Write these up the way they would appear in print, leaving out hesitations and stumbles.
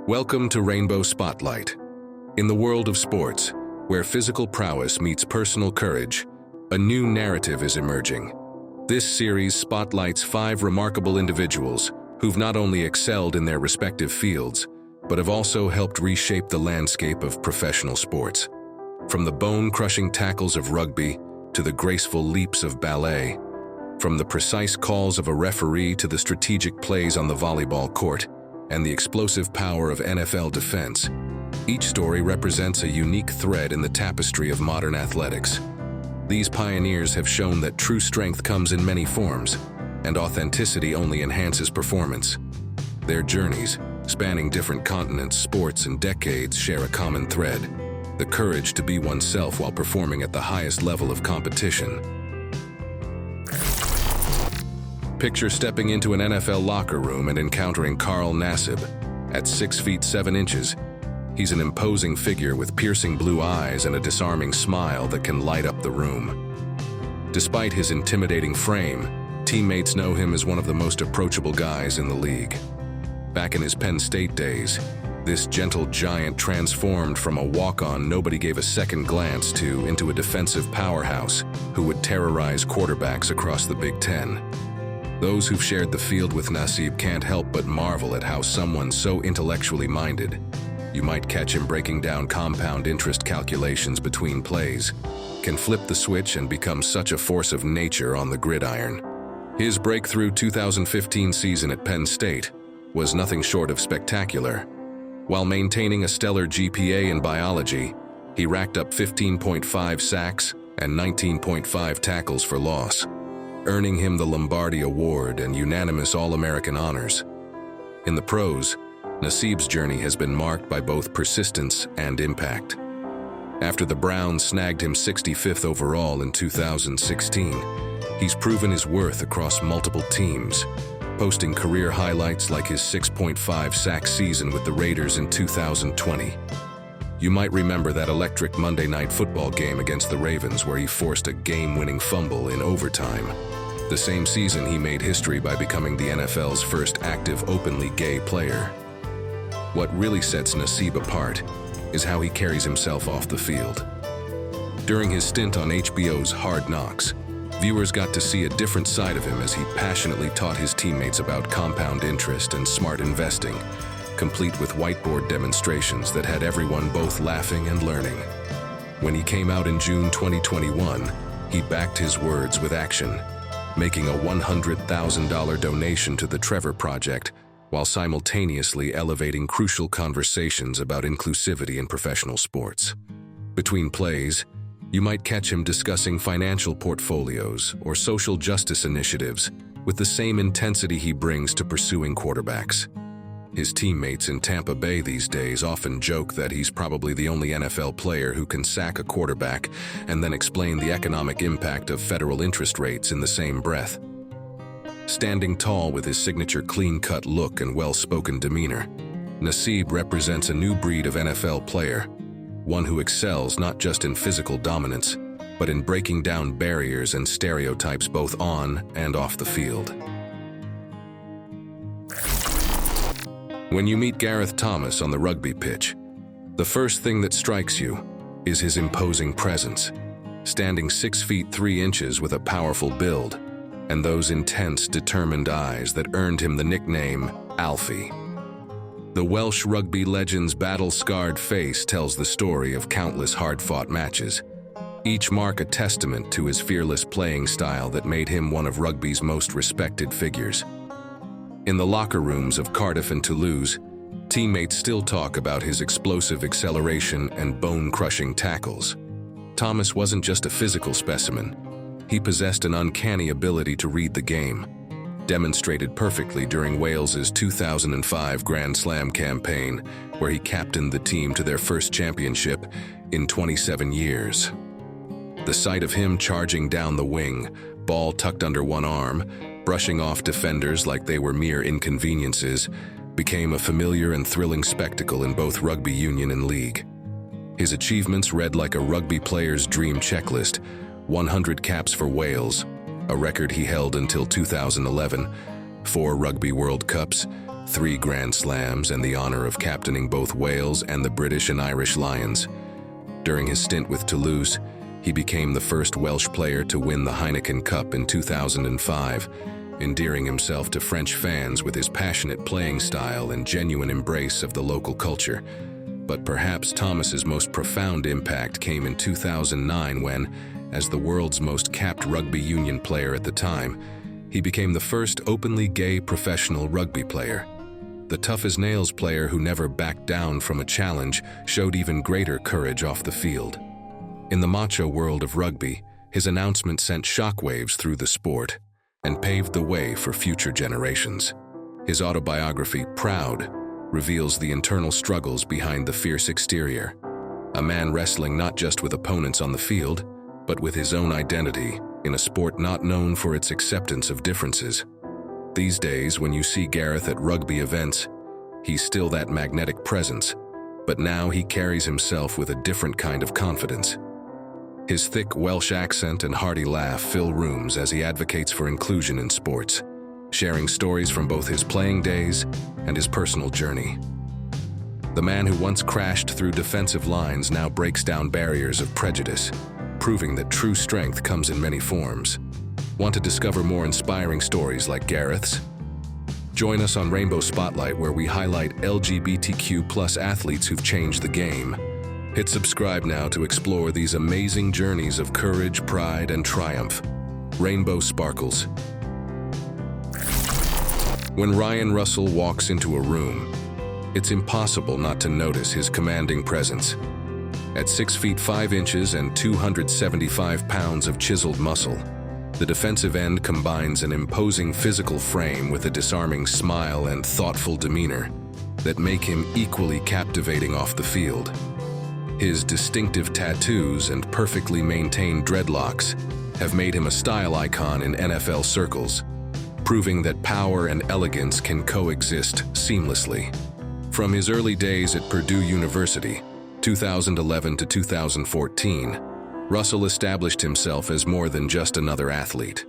Welcome to Rainbow Spotlight. In the world of sports, where physical prowess meets personal courage, a new narrative is emerging. This series spotlights 5 remarkable individuals who've not only excelled in their respective fields, but have also helped reshape the landscape of professional sports. From the bone-crushing tackles of rugby to the graceful leaps of ballet, from the precise calls of a referee to the strategic plays on the volleyball court, and the explosive power of NFL defense, each story represents a unique thread in the tapestry of modern athletics. These pioneers have shown that true strength comes in many forms, and authenticity only enhances performance. Their journeys, spanning different continents, sports, and decades, share a common thread: the courage to be oneself while performing at the highest level of competition. Picture stepping into an NFL locker room and encountering Nassib. At 6 feet 7 inches, he's an imposing figure with piercing blue eyes and a disarming smile that can light up the room. Despite his intimidating frame, teammates know him as one of the most approachable guys in the league. Back in his Penn State days, this gentle giant transformed from a walk-on nobody gave a second glance to into a defensive powerhouse who would terrorize quarterbacks across the Big Ten. Those who've shared the field with Nassib can't help but marvel at how someone so intellectually minded, you might catch him breaking down compound interest calculations between plays, can flip the switch and become such a force of nature on the gridiron. His breakthrough 2015 season at Penn State was nothing short of spectacular. While maintaining a stellar GPA in biology, he racked up 15.5 sacks and 19.5 tackles for loss, earning him the Lombardi Award and unanimous All-American honors. In the pros, Nassib's journey has been marked by both persistence and impact. After the Browns snagged him 65th overall in 2016, he's proven his worth across multiple teams, posting career highlights like his 6.5 sack season with the Raiders in 2020. You might remember that electric Monday Night Football game against the Ravens where he forced a game-winning fumble in overtime. The same season, he made history by becoming the NFL's first active openly gay player. What really sets Nassib apart is how he carries himself off the field. During his stint on HBO's Hard Knocks, viewers got to see a different side of him as he passionately taught his teammates about compound interest and smart investing, complete with whiteboard demonstrations that had everyone both laughing and learning. When he came out in June 2021, he backed his words with action, making a $100,000 donation to the Trevor Project while simultaneously elevating crucial conversations about inclusivity in professional sports. Between plays, you might catch him discussing financial portfolios or social justice initiatives with the same intensity he brings to pursuing quarterbacks. His teammates in Tampa Bay these days often joke that he's probably the only NFL player who can sack a quarterback and then explain the economic impact of federal interest rates in the same breath. Standing tall with his signature clean-cut look and well-spoken demeanor, Nassib represents a new breed of NFL player, one who excels not just in physical dominance, but in breaking down barriers and stereotypes both on and off the field. When you meet Gareth Thomas on the rugby pitch, the first thing that strikes you is his imposing presence, standing 6 feet 3 inches with a powerful build, and those intense, determined eyes that earned him the nickname Alfie. The Welsh rugby legend's battle-scarred face tells the story of countless hard-fought matches, each mark a testament to his fearless playing style that made him one of rugby's most respected figures. In the locker rooms of Cardiff and Toulouse, teammates still talk about his explosive acceleration and bone-crushing tackles. Thomas wasn't just a physical specimen. He possessed an uncanny ability to read the game, demonstrated perfectly during Wales's 2005 Grand Slam campaign, where he captained the team to their first championship in 27 years. The sight of him charging down the wing, ball tucked under one arm, brushing off defenders like they were mere inconveniences, became a familiar and thrilling spectacle in both rugby union and league. His achievements read like a rugby player's dream checklist: 100 caps for Wales, a record he held until 2011, 4 Rugby World Cups, 3 Grand Slams, and the honor of captaining both Wales and the British and Irish Lions. During his stint with Toulouse, he became the first Welsh player to win the Heineken Cup in 2005, endearing himself to French fans with his passionate playing style and genuine embrace of the local culture. But perhaps Thomas's most profound impact came in 2009 when, as the world's most capped rugby union player at the time, he became the first openly gay professional rugby player. The tough-as-nails player who never backed down from a challenge showed even greater courage off the field. In the macho world of rugby, his announcement sent shockwaves through the sport and paved the way for future generations. His autobiography, Proud, reveals the internal struggles behind the fierce exterior. A man wrestling not just with opponents on the field, but with his own identity in a sport not known for its acceptance of differences. These days, when you see Gareth at rugby events, he's still that magnetic presence, but now he carries himself with a different kind of confidence. His thick Welsh accent and hearty laugh fill rooms as he advocates for inclusion in sports, sharing stories from both his playing days and his personal journey. The man who once crashed through defensive lines now breaks down barriers of prejudice, proving that true strength comes in many forms. Want to discover more inspiring stories like Gareth's? Join us on Rainbow Spotlight, where we highlight LGBTQ+ athletes who've changed the game. Hit subscribe now to explore these amazing journeys of courage, pride, and triumph. Rainbow Sparkles. When Ryan Russell walks into a room, it's impossible not to notice his commanding presence. At 6 feet 5 inches and 275 pounds of chiseled muscle, the defensive end combines an imposing physical frame with a disarming smile and thoughtful demeanor that make him equally captivating off the field. His distinctive tattoos and perfectly maintained dreadlocks have made him a style icon in NFL circles, proving that power and elegance can coexist seamlessly. From his early days at Purdue University, 2011 to 2014, Russell established himself as more than just another athlete.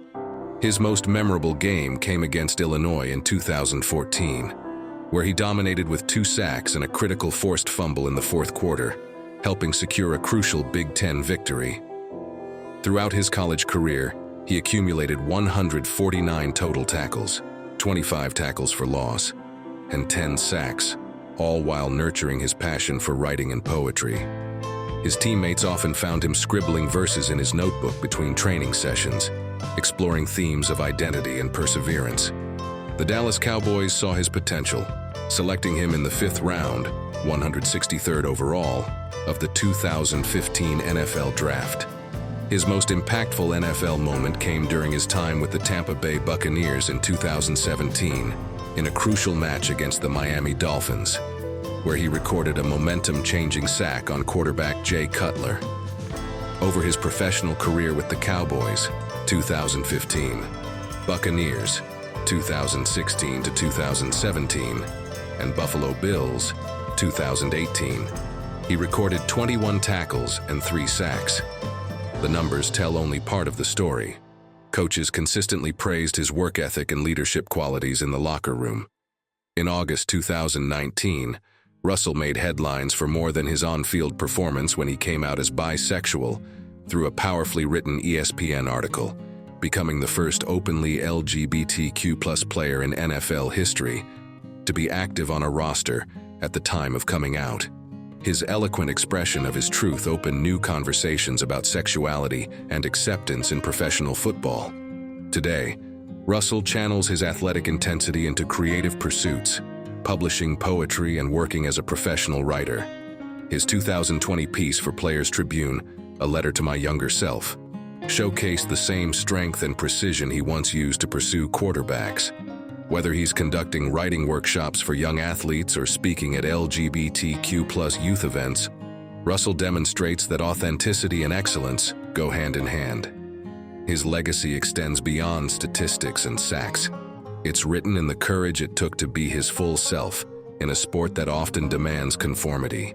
His most memorable game came against Illinois in 2014, where he dominated with 2 sacks and a critical forced fumble in the fourth quarter, helping secure a crucial Big Ten victory. Throughout his college career, he accumulated 149 total tackles, 25 tackles for loss, and 10 sacks, all while nurturing his passion for writing and poetry. His teammates often found him scribbling verses in his notebook between training sessions, exploring themes of identity and perseverance. The Dallas Cowboys saw his potential, selecting him in the 5th round, 163rd overall, of the 2015 NFL Draft. His most impactful NFL moment came during his time with the Tampa Bay Buccaneers in 2017, in a crucial match against the Miami Dolphins, where he recorded a momentum-changing sack on quarterback Jay Cutler. Over his professional career with the Cowboys, 2015, Buccaneers, 2016 to 2017, and Buffalo Bills, 2018, he recorded 21 tackles and 3 sacks. The numbers tell only part of the story. Coaches consistently praised his work ethic and leadership qualities in the locker room. In August 2019, Russell made headlines for more than his on-field performance when he came out as bisexual through a powerfully written ESPN article, becoming the first openly LGBTQ+ player in NFL history to be active on a roster at the time of coming out. His eloquent expression of his truth opened new conversations about sexuality and acceptance in professional football. Today, Russell channels his athletic intensity into creative pursuits, publishing poetry and working as a professional writer. His 2020 piece for Players Tribune, A Letter to My Younger Self, showcased the same strength and precision he once used to pursue quarterbacks. Whether he's conducting writing workshops for young athletes or speaking at LGBTQ+ youth events, Russell demonstrates that authenticity and excellence go hand in hand. His legacy extends beyond statistics and sacks. It's written in the courage it took to be his full self in a sport that often demands conformity.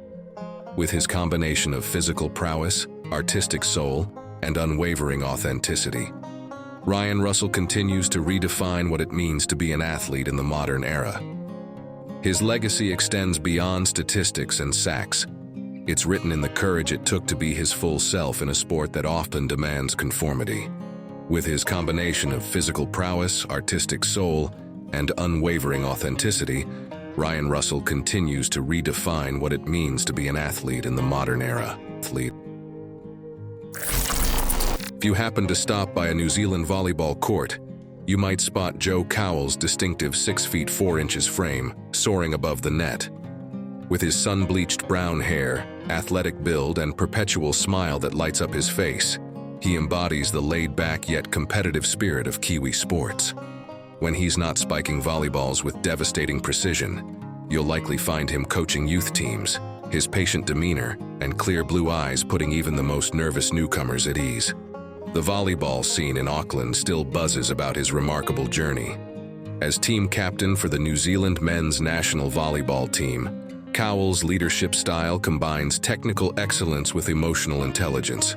With his combination of physical prowess, artistic soul, and unwavering authenticity, Ryan Russell continues to redefine what it means to be an athlete in the modern era. His legacy extends beyond statistics and sacks. It's written in the courage it took to be his full self in a sport that often demands conformity. With his combination of physical prowess, artistic soul, and unwavering authenticity, Ryan Russell continues to redefine what it means to be an athlete in the modern era. If you happen to stop by a New Zealand volleyball court, you might spot Joe Cowell's distinctive 6 feet 4 inches frame soaring above the net. With his sun-bleached brown hair, athletic build, and perpetual smile that lights up his face, he embodies the laid-back yet competitive spirit of Kiwi sports. When he's not spiking volleyballs with devastating precision, you'll likely find him coaching youth teams, his patient demeanor and clear blue eyes putting even the most nervous newcomers at ease. The volleyball scene in Auckland still buzzes about his remarkable journey. As team captain for the New Zealand men's national volleyball team, Cowell's leadership style combines technical excellence with emotional intelligence.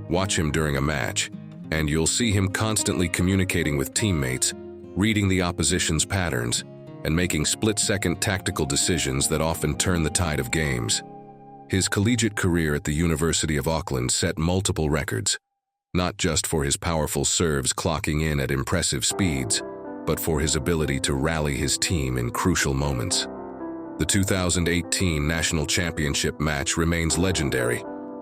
Watch him during a match, and you'll see him constantly communicating with teammates, reading the opposition's patterns, and making split-second tactical decisions that often turn the tide of games. His collegiate career at the University of Auckland set multiple records, not just for his powerful serves clocking in at impressive speeds, but for his ability to rally his team in crucial moments. The 2018 National Championship match remains legendary,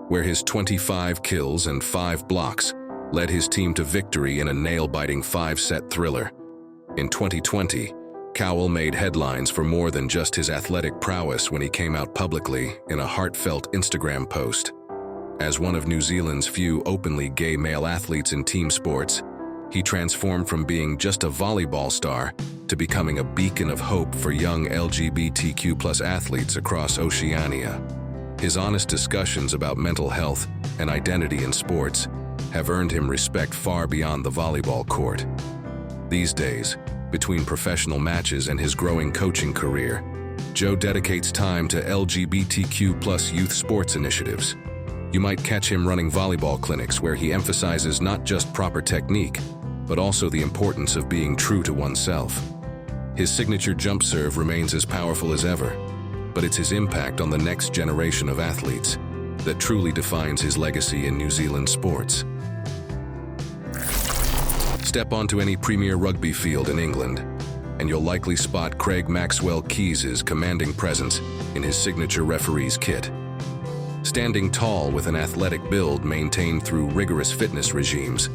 where his 25 kills and 5 blocks led his team to victory in a nail-biting 5-set thriller. In 2020, Cowell made headlines for more than just his athletic prowess when he came out publicly in a heartfelt Instagram post. As one of New Zealand's few openly gay male athletes in team sports, he transformed from being just a volleyball star to becoming a beacon of hope for young LGBTQ+ athletes across Oceania. His honest discussions about mental health and identity in sports have earned him respect far beyond the volleyball court. These days, between professional matches and his growing coaching career, Joe dedicates time to LGBTQ+ youth sports initiatives. You might catch him running volleyball clinics where he emphasizes not just proper technique, but also the importance of being true to oneself. His signature jump serve remains as powerful as ever, but it's his impact on the next generation of athletes that truly defines his legacy in New Zealand sports. Step onto any premier rugby field in England, and you'll likely spot Craig Maxwell Keys' commanding presence in his signature referee's kit. Standing tall with an athletic build maintained through rigorous fitness regimes,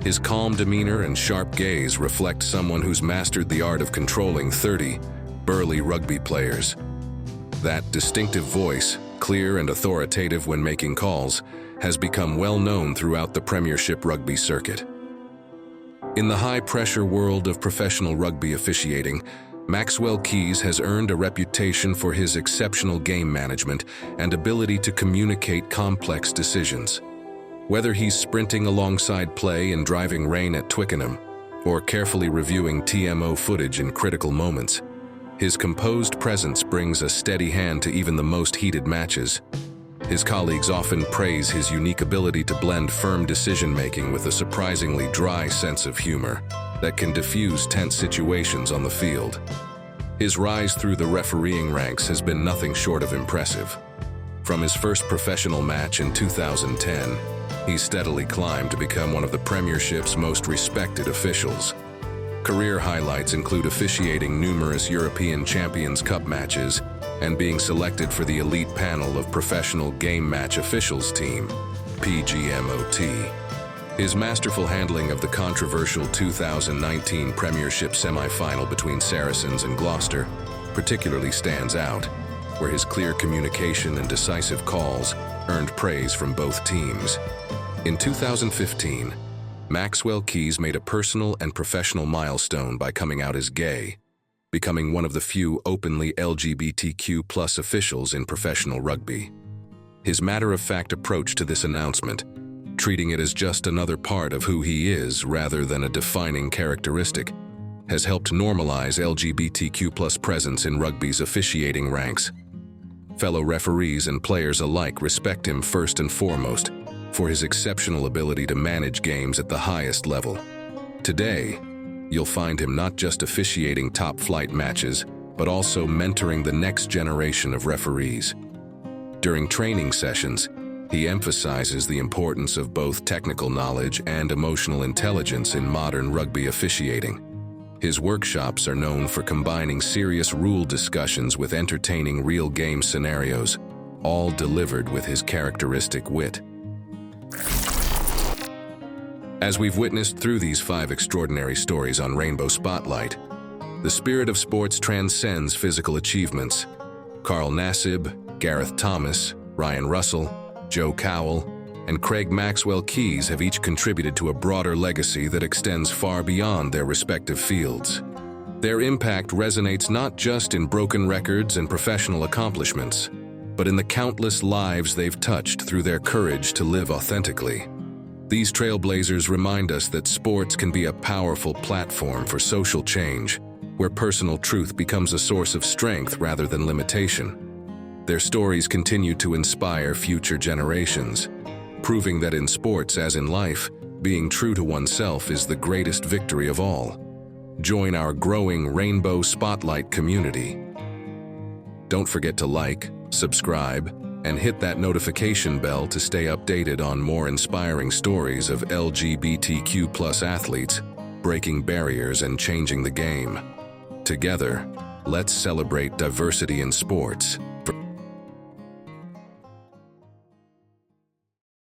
his calm demeanor and sharp gaze reflect someone who's mastered the art of controlling 30 burly rugby players. That distinctive voice, clear and authoritative when making calls, has become well known throughout the Premiership rugby circuit. In the high-pressure world of professional rugby officiating, Maxwell Keys has earned a reputation for his exceptional game management and ability to communicate complex decisions. Whether he's sprinting alongside play in driving rain at Twickenham, or carefully reviewing TMO footage in critical moments, his composed presence brings a steady hand to even the most heated matches. His colleagues often praise his unique ability to blend firm decision-making with a surprisingly dry sense of humor that can diffuse tense situations on the field. His rise through the refereeing ranks has been nothing short of impressive. From his first professional match in 2010, he steadily climbed to become one of the Premiership's most respected officials. Career highlights include officiating numerous European Champions Cup matches and being selected for the elite panel of Professional Game Match Officials Team, PGMOT. His masterful handling of the controversial 2019 Premiership semi-final between Saracens and Gloucester particularly stands out, where his clear communication and decisive calls earned praise from both teams. In 2015, Maxwell Keys made a personal and professional milestone by coming out as gay, becoming one of the few openly LGBTQ+ officials in professional rugby. His matter-of-fact approach to this announcement, treating it as just another part of who he is rather than a defining characteristic, has helped normalize LGBTQ+ presence in rugby's officiating ranks. Fellow referees and players alike respect him first and foremost for his exceptional ability to manage games at the highest level. Today, you'll find him not just officiating top-flight matches, but also mentoring the next generation of referees. During training sessions, he emphasizes the importance of both technical knowledge and emotional intelligence in modern rugby officiating. His workshops are known for combining serious rule discussions with entertaining real game scenarios, all delivered with his characteristic wit. As we've witnessed through these 5 extraordinary stories on Rainbow Spotlight, the spirit of sports transcends physical achievements. Carl Nassib, Gareth Thomas, Ryan Russell, Joe Cowell, and Craig Maxwell Keys have each contributed to a broader legacy that extends far beyond their respective fields. Their impact resonates not just in broken records and professional accomplishments, but in the countless lives they've touched through their courage to live authentically. These trailblazers remind us that sports can be a powerful platform for social change, where personal truth becomes a source of strength rather than limitation. Their stories continue to inspire future generations, proving that in sports as in life, being true to oneself is the greatest victory of all. Join our growing Rainbow Spotlight community. Don't forget to like, subscribe, and hit that notification bell to stay updated on more inspiring stories of LGBTQ+ athletes breaking barriers and changing the game. Together, let's celebrate diversity in sports.